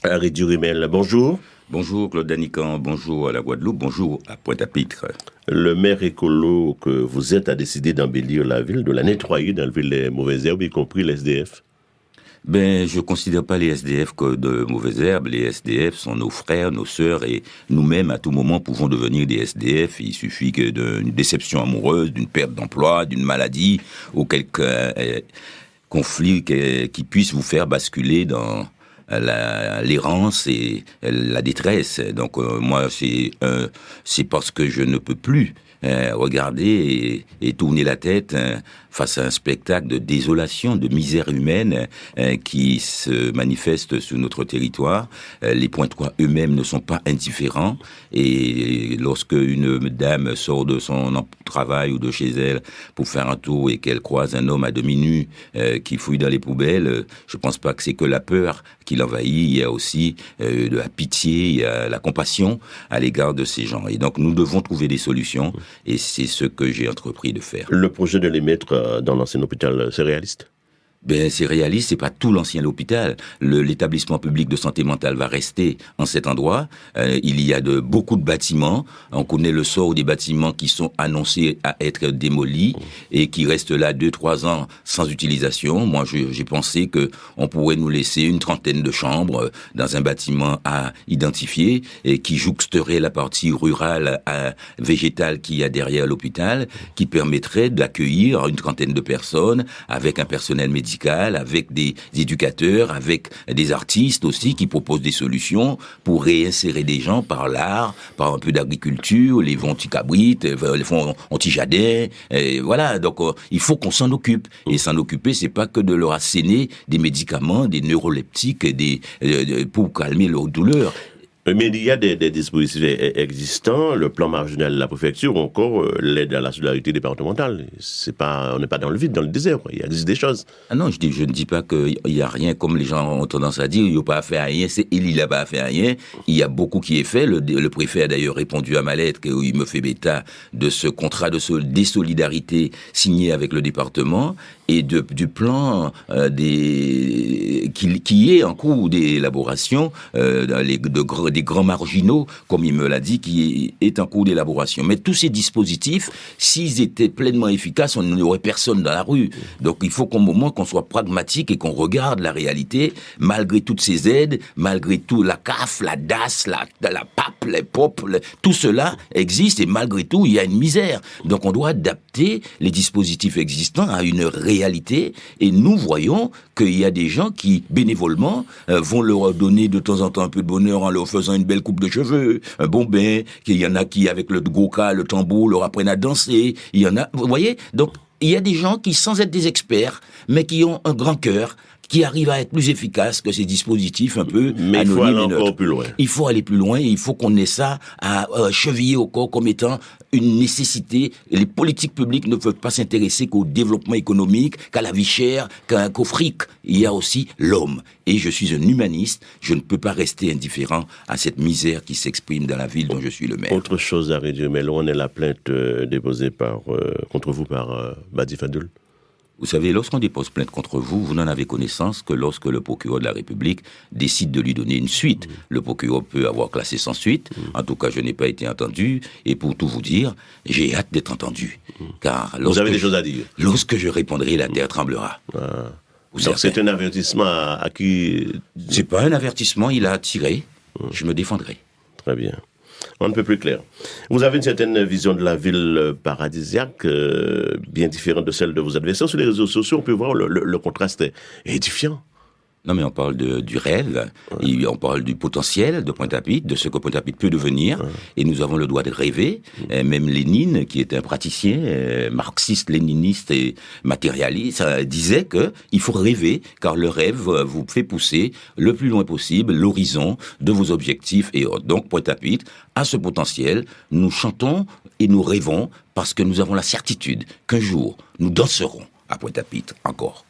Harry Durimel, bonjour. Bonjour Claude Danican, bonjour à la Guadeloupe, bonjour à Pointe-à-Pitre. Le maire écolo que vous êtes a décidé d'embellir la ville, de la nettoyer, d'enlever les mauvaises herbes, y compris les SDF. Je ne considère pas les SDF comme de mauvaises herbes. Les SDF sont nos frères, nos sœurs et nous-mêmes, à tout moment, pouvons devenir des SDF. Il suffit que d'une déception amoureuse, d'une perte d'emploi, d'une maladie ou quelque conflit qui puisse vous faire basculer dans l'errance et la détresse. Donc moi, c'est parce que je ne peux plus regarder et tourner la tête face à un spectacle de désolation, de misère humaine qui se manifeste sur notre territoire. Les Pointois eux-mêmes ne sont pas indifférents et lorsque une dame sort de son travail ou de chez elle pour faire un tour et qu'elle croise un homme à demi nu qui fouille dans les poubelles, je pense pas que c'est que la peur qui l'envahit, il y a aussi de la pitié, il y a la compassion à l'égard de ces gens. Et donc nous devons trouver des solutions et c'est ce que j'ai entrepris de faire. Le projet de les mettre dans l'ancien hôpital, c'est réaliste? C'est réaliste, c'est pas tout l'ancien hôpital. L'établissement public de santé mentale va rester en cet endroit. Il y a beaucoup de bâtiments. On connaît le sort des bâtiments qui sont annoncés à être démolis et qui restent là 2-3 ans sans utilisation. Moi, j'ai pensé que on pourrait nous laisser une trentaine de chambres dans un bâtiment à identifier et qui jouxterait la partie rurale végétale qu'il y a derrière l'hôpital, qui permettrait d'accueillir une trentaine de personnes avec un personnel médical, avec des éducateurs, avec des artistes aussi qui proposent des solutions pour réinsérer des gens par l'art, par un peu d'agriculture, les vont anti-cabrites, les fonds anti-jardin, voilà. Donc il faut qu'on s'en occupe. Et s'en occuper, c'est pas que de leur asséner des médicaments, des neuroleptiques, pour calmer leur douleur. Mais il y a des dispositifs existants, le plan marginal de la préfecture, ou encore l'aide à la solidarité départementale. On n'est pas dans le vide, dans le désert, quoi. Il existe des choses. Ah non, je ne dis pas qu'il n'y a rien, comme les gens ont tendance à dire, il n'y a pas à faire rien, il n'a pas à faire rien. Il y a beaucoup qui est fait. Le préfet a d'ailleurs répondu à ma lettre, où il me fait bêta de ce contrat de désolidarité signé avec le département et du plan qui est en cours d'élaboration des grands marginaux, comme il me l'a dit, qui est en cours d'élaboration. Mais tous ces dispositifs, s'ils étaient pleinement efficaces, on n'aurait personne dans la rue. Donc il faut qu'au moment qu'on soit pragmatique et qu'on regarde la réalité, malgré toutes ces aides, malgré tout la CAF, la DAS, la PAP, les POP, tout cela existe et malgré tout, il y a une misère. Donc on doit adapter les dispositifs existants à une réalité et nous voyons qu'il y a des gens qui, bénévolement, vont leur donner de temps en temps un peu de bonheur en leur faisant une belle coupe de cheveux, un bon bain, qu'il y en a qui, avec le goka, le tambour, leur apprennent à danser. Il y en a, vous voyez? Donc, il y a des gens qui, sans être des experts, mais qui ont un grand cœur, qui arrivent à être plus efficaces que ces dispositifs un peu mais il faut aller encore plus loin. Il faut aller plus loin et il faut qu'on ait ça à cheviller au corps comme étant une nécessité. Les politiques publiques ne peuvent pas s'intéresser qu'au développement économique, qu'à la vie chère, qu'au fric. Il y a aussi l'homme. Et je suis un humaniste, je ne peux pas rester indifférent à cette misère qui s'exprime dans la ville dont je suis le maire. Autre chose à réduire, mais là on est la plainte déposée contre vous par Badi Fadoul. Vous savez, lorsqu'on dépose plainte contre vous, vous n'en avez connaissance que lorsque le procureur de la République décide de lui donner une suite. Le procureur peut avoir classé sans suite. En tout cas, je n'ai pas été entendu. Et pour tout vous dire, j'ai hâte d'être entendu. Car vous avez des choses à dire. Lorsque je répondrai, la terre tremblera. Ah. Donc c'est un avertissement à qui... C'est pas un avertissement, il a tiré. Je me défendrai. Très bien. On ne peut plus clair. Vous avez une certaine vision de la ville paradisiaque, bien différente de celle de vos adversaires. Sur les réseaux sociaux, on peut voir le contraste est édifiant. Non, mais on parle du rêve, et on parle du potentiel de Pointe-à-Pitre, de ce que Pointe-à-Pitre peut devenir, et nous avons le droit de rêver. Même Lénine, qui est un praticien marxiste, léniniste et matérialiste, disait que il faut rêver, car le rêve vous fait pousser le plus loin possible l'horizon de vos objectifs et autres. Donc Pointe-à-Pitre a ce potentiel. Nous chantons et nous rêvons parce que nous avons la certitude qu'un jour nous danserons à Pointe-à-Pitre encore.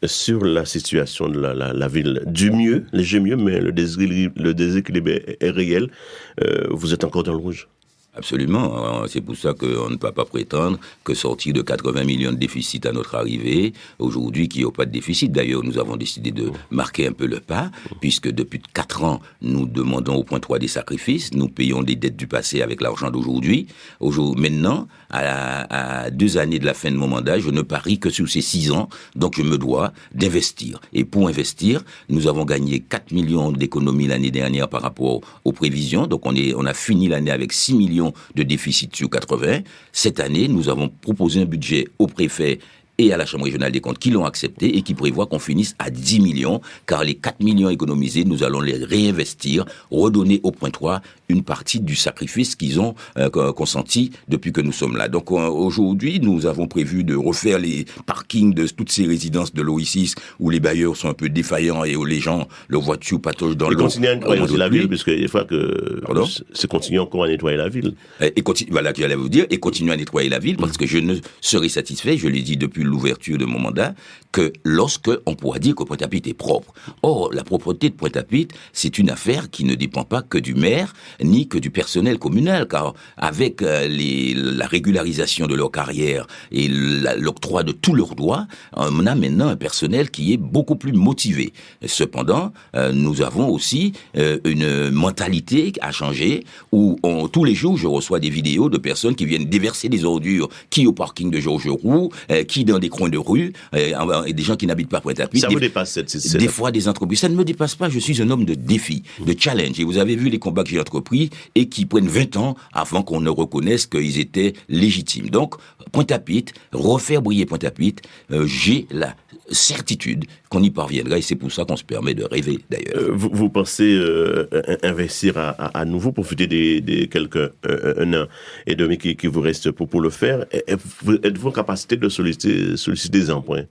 Sur la situation de la ville, du mieux, léger mieux, mais le déséquilibre est réel. Vous êtes encore dans le rouge. Absolument. C'est pour ça qu'on ne peut pas prétendre que sortir de 80 millions de déficit à notre arrivée, aujourd'hui, qu'il n'y a pas de déficit. D'ailleurs, nous avons décidé de marquer un peu le pas, puisque depuis 4 ans, nous demandons au point 3 des sacrifices. Nous payons des dettes du passé avec l'argent d'aujourd'hui. Maintenant, à 2 années de la fin de mon mandat, je ne parie que sur ces 6 ans. Donc, je me dois d'investir. Et pour investir, nous avons gagné 4 millions d'économies l'année dernière par rapport aux prévisions. Donc, on a fini l'année avec 6 millions de déficit sur 80. Cette année, nous avons proposé un budget au préfet et à la Chambre régionale des comptes qui l'ont accepté et qui prévoit qu'on finisse à 10 millions, car les 4 millions économisés, nous allons les réinvestir, redonner au point 3 une partie du sacrifice qu'ils ont consenti depuis que nous sommes là. Donc aujourd'hui, nous avons prévu de refaire les parkings de toutes ces résidences de l'OI6 où les bailleurs sont un peu défaillants et où les gens, leurs voitures patauchent dans l'eau. Et continuer à nettoyer aussi la ville, puisque des fois que c'est continuer encore à nettoyer la ville. Voilà, j'allais vous dire, et continuer à nettoyer la ville, parce que je ne serai satisfait, je l'ai dit depuis l'ouverture de mon mandat, que lorsque on pourra dire que Pointe-à-Pitre est propre. Or, la propreté de Pointe-à-Pitre, c'est une affaire qui ne dépend pas que du maire, ni que du personnel communal, car avec la régularisation de leur carrière et l'octroi de tous leurs droits, on a maintenant un personnel qui est beaucoup plus motivé. Cependant, nous avons aussi une mentalité à changer, où tous les jours, je reçois des vidéos de personnes qui viennent déverser des ordures, qui au parking de Georges Roux, qui dans des coins de rue, et des gens qui n'habitent pas Pointe-à-Pitre. Ça vous dépasse des fois des entreprises. Ça ne me dépasse pas, je suis un homme de défi, de challenge. Et vous avez vu les combats que j'ai entrepris et qui prennent 20 ans avant qu'on ne reconnaisse qu'ils étaient légitimes. Donc, Pointe-à-Pitre, refaire briller Pointe-à-Pitre, j'ai la certitude qu'on y parviendra et c'est pour ça qu'on se permet de rêver d'ailleurs. Vous pensez investir à nouveau, profiter des quelques un an et demi qui vous reste pour le faire? Êtes-vous en capacité de solliciter des emprunts?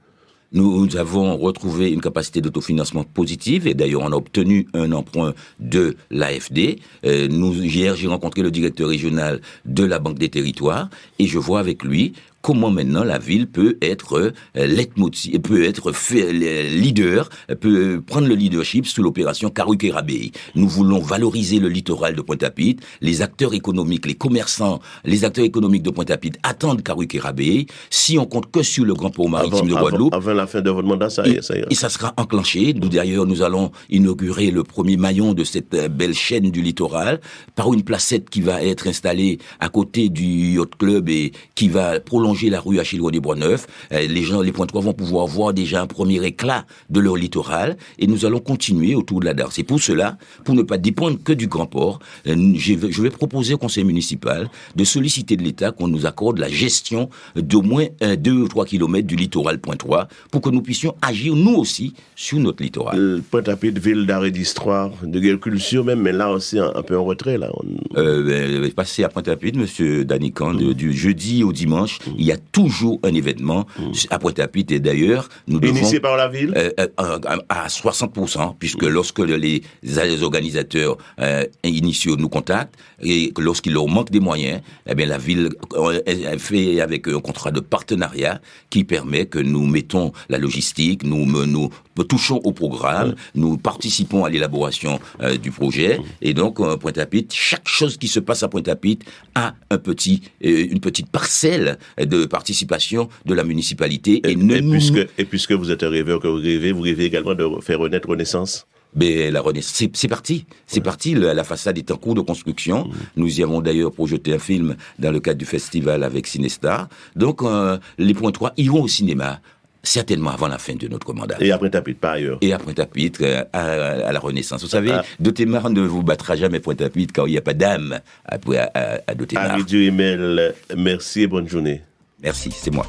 Nous avons retrouvé une capacité d'autofinancement positive et d'ailleurs on a obtenu un emprunt de l'AFD. Hier, j'ai rencontré le directeur régional de la Banque des Territoires et je vois avec lui comment maintenant la ville peut être leitmotiv, peut être leader, peut prendre le leadership sous l'opération Karuke-Rabéi. Nous voulons valoriser le littoral de Pointe-à-Pitre. Les acteurs économiques, les commerçants, les acteurs économiques de Pointe-à-Pitre attendent Karuke-Rabéi. Si on compte que sur le grand port maritime de Guadeloupe, avant la fin de votre mandat, ça y est. Et ça sera enclenché. D'ailleurs, nous allons inaugurer le premier maillon de cette belle chaîne du littoral par une placette qui va être installée à côté du yacht club et qui va prolonger la rue Achille-Roy-des-Bois-Neufs. Les Pointois vont pouvoir voir déjà un premier éclat de leur littoral et nous allons continuer autour de la DAR. C'est pour cela, pour ne pas dépendre que du grand port, je vais proposer au conseil municipal de solliciter de l'État qu'on nous accorde la gestion d'au moins 2 ou 3 kilomètres du littoral pointois pour que nous puissions agir nous aussi sur notre littoral. Pointe-à-Pitre, ville d'arrêt d'histoire, de guerre culture même, mais là aussi un peu en retrait. Là. Passer à Pointe-à-Pitre, monsieur Danican, du jeudi au dimanche, il y a toujours un événement à Pointe-à-Pitre et d'ailleurs, nous devons... Initié par la ville à 60%, puisque lorsque les organisateurs initiaux nous contactent et que lorsqu'il leur manque des moyens, eh bien la ville fait avec un contrat de partenariat qui permet que nous mettons la logistique, nous touchons au programme, nous participons à l'élaboration du projet et donc Pointe-à-Pitre, chaque chose qui se passe à Pointe-à-Pitre a une petite parcelle de participation de la municipalité. Et puisque vous êtes un rêveur que vous rêvez également de faire renaître Renaissance? Mais la Renaissance, c'est parti. C'est parti. La façade est en cours de construction. Nous y avons d'ailleurs projeté un film dans le cadre du festival avec Cinestar. Donc, les Pointois iront au cinéma. Certainement avant la fin de notre mandat. Et à Pointe-à-Pitre, pas ailleurs. Et à Pointe-à-Pitre, à la Renaissance. Vous savez, Dotemar ne vous battra jamais Pointe-à-Pitre car il n'y a pas d'âme à Dotemar. Ami Durimel, merci et bonne journée. Merci, c'est moi.